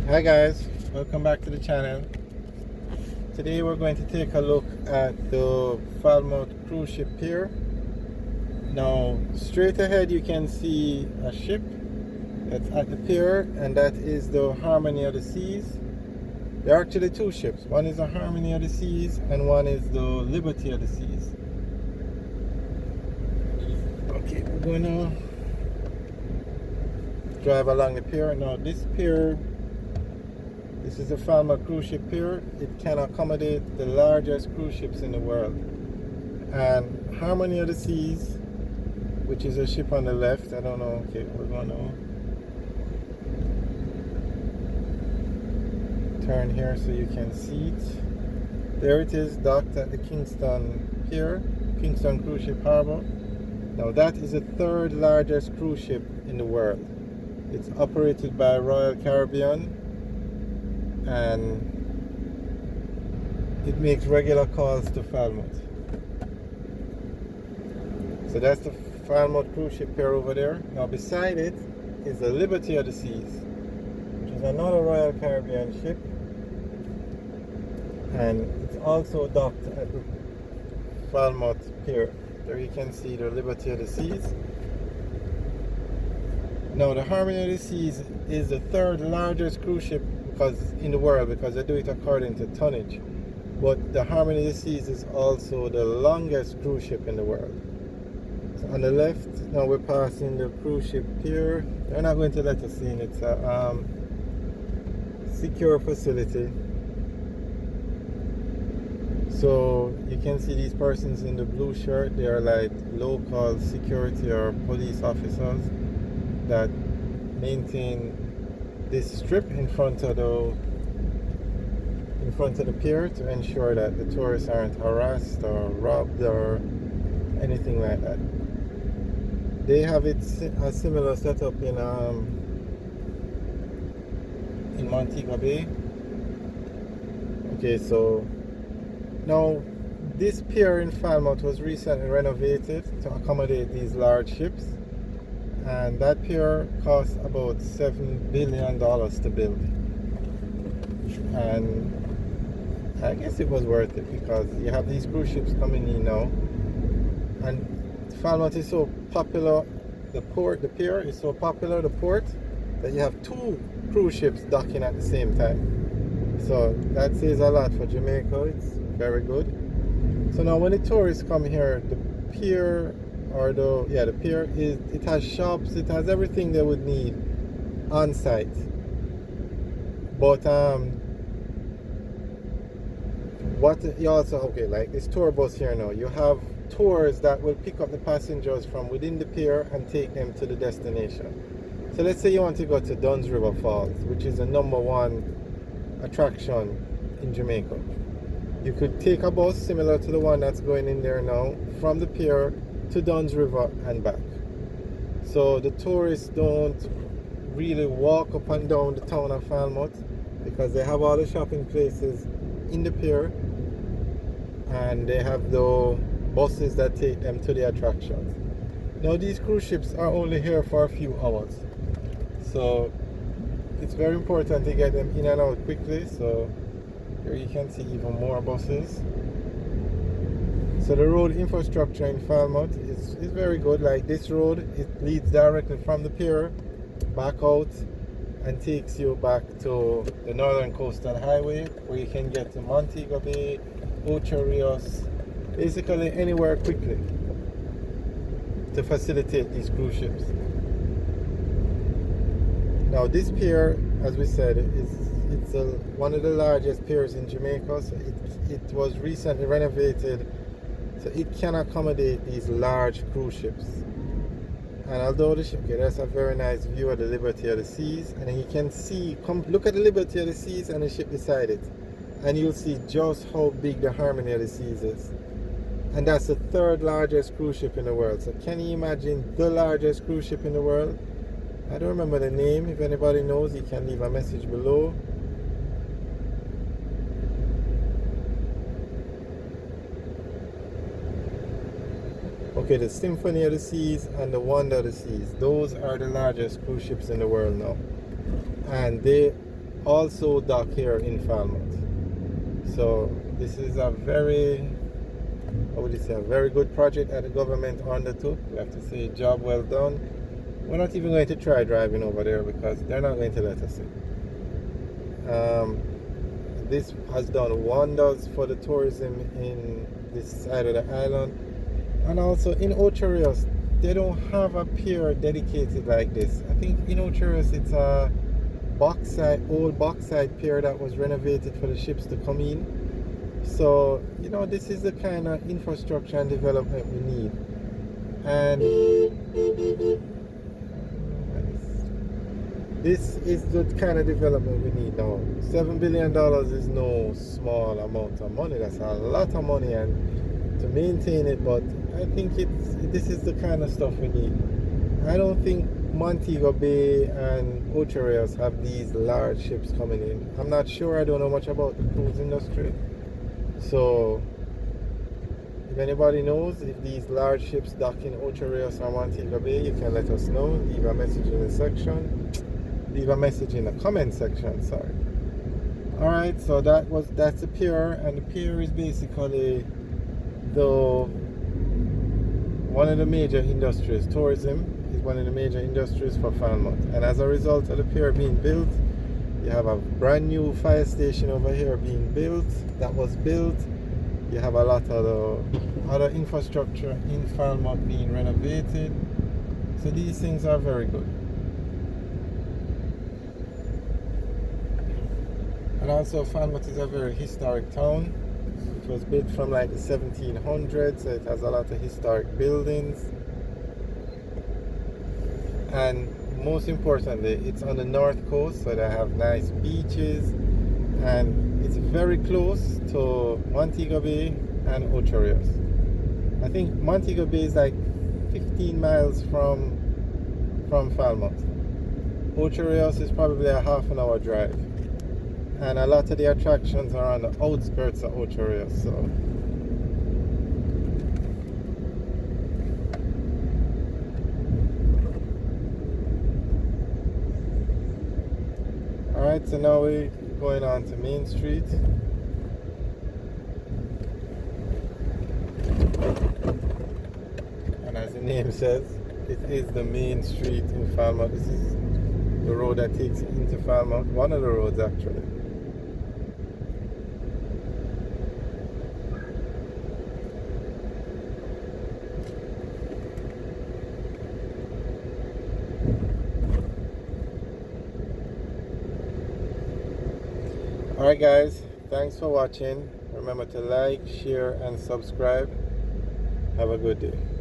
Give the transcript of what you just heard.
Hi guys, welcome back to the channel. Today we're going to take a look at the Falmouth Cruise Ship Pier. Now straight ahead you can see a ship that's at the pier, and that is the Harmony of the Seas. There are actually two ships. One is the Harmony of the Seas and one is the Liberty of the Seas. Okay, we're going to drive along the pier. Now this is the Falmouth Cruise Ship Pier. It can accommodate the largest cruise ships in the world. And Harmony of the Seas, which is a ship on the left, I don't know, okay, we're going to turn here so you can see it. There it is, docked at the Kingston Pier, Kingston Cruise Ship Harbor. Now that is the third largest cruise ship in the world. It's operated by Royal Caribbean, and it makes regular calls to Falmouth. So that's the Falmouth Cruise Ship Pier over there. Now beside it is the Liberty of the Seas, which is another Royal Caribbean ship, and it's also docked at the Falmouth Pier. There you can see the Liberty of the Seas. Now the Harmony of the Seas is the third largest cruise ship in the world, because they do it according to tonnage. But the Harmony of the Seas is also the longest cruise ship in the world. So on the left, now we're passing the cruise ship pier. They're not going to let us in. It's a secure facility. So you can see these persons in the blue shirt. They are like local security or police officers that maintain this strip in front of the pier to ensure that the tourists aren't harassed or robbed or anything like that. They have a similar setup in Montego Bay. Okay, so now this pier in Falmouth was recently renovated to accommodate these large ships, and that pier cost about $7 billion to build. And I guess it was worth it, because you have these cruise ships coming in now, and Falmouth is so popular, the pier is so popular, the port, that you have two cruise ships docking at the same time. So that says a lot for Jamaica. It's very good. So now when the tourists come here, the pier it has shops, it has everything they would need on site. But what you also, okay, like this tour bus here now, you have tours that will pick up the passengers from within the pier and take them to the destination. So let's say you want to go to Dunn's River Falls, which is the #1 attraction in Jamaica. You could take a bus similar to the one that's going in there now from the pier to Dunn's River and back. So the tourists don't really walk up and down the town of Falmouth, because they have all the shopping places in the pier, and they have the buses that take them to the attractions. Now these cruise ships are only here for a few hours, so it's very important to get them in and out quickly. So here you can see even more buses. So the road infrastructure in Falmouth is very good. Like this road, it leads directly from the pier back out and takes you back to the Northern Coastal Highway, where you can get to Montego Bay, Ocho Rios, basically anywhere quickly to facilitate these cruise ships. Now this pier, as we said, it's one of the largest piers in Jamaica. So it was recently renovated, so it can accommodate these large cruise ships. And although the ship, okay, that's a very nice view of the Liberty of the Seas, and then you can see, look at the Liberty of the Seas and the ship beside it, and you'll see just how big the Harmony of the Seas is. And that's the third largest cruise ship in the world. So can you imagine the largest cruise ship in the world? I don't remember the name. If anybody knows, you can leave a message below. Okay, the Symphony of the Seas and the Wonder of the Seas, those are the largest cruise ships in the world now. And they also dock here in Falmouth. So this is a very, how would you say, a very good project that the government undertook. We have to say job well done. We're not even going to try driving over there because they're not going to let us in. This has done wonders for the tourism in this side of the island. And also in Ocho Rios, they don't have a pier dedicated like this. I think in Ocho Rios it's a old bauxite pier that was renovated for the ships to come in. So, you know, this is the kind of infrastructure and development we need. And this is the kind of development we need now. $7 billion is no small amount of money. That's a lot of money, and to maintain it, but I think this is the kind of stuff we need. I don't think Montego Bay and Ocho Rios have these large ships coming in. I'm not sure. I don't know much about the cruise industry. So if anybody knows if these large ships dock in Ocho Rios or Montego Bay, you can let us know. Leave a message in the section. Leave a message in the comment section, sorry. Alright, so that's the pier, and the pier is basically one of the major industries. Tourism is one of the major industries for Falmouth, and as a result of the pier being built, you have a brand new fire station over here being built, that was built. You have a lot of the other infrastructure in Falmouth being renovated. So these things are very good. And also Falmouth is a very historic town. It was built from like the 1700s, so it has a lot of historic buildings. And most importantly, it's on the north coast, so they have nice beaches, and it's very close to Montego Bay and Ocho Rios. I think Montego Bay is like 15 miles from Falmouth. Ocho Rios is probably a half an hour drive, and a lot of the attractions are on the outskirts of Ocho Rios. So alright, so now we're going on to Main Street. And as the name says, it is the main street in Falmouth. This is the road that takes into Falmouth, one of the roads actually. Alright guys, thanks for watching. Remember to like, share and subscribe. Have a good day.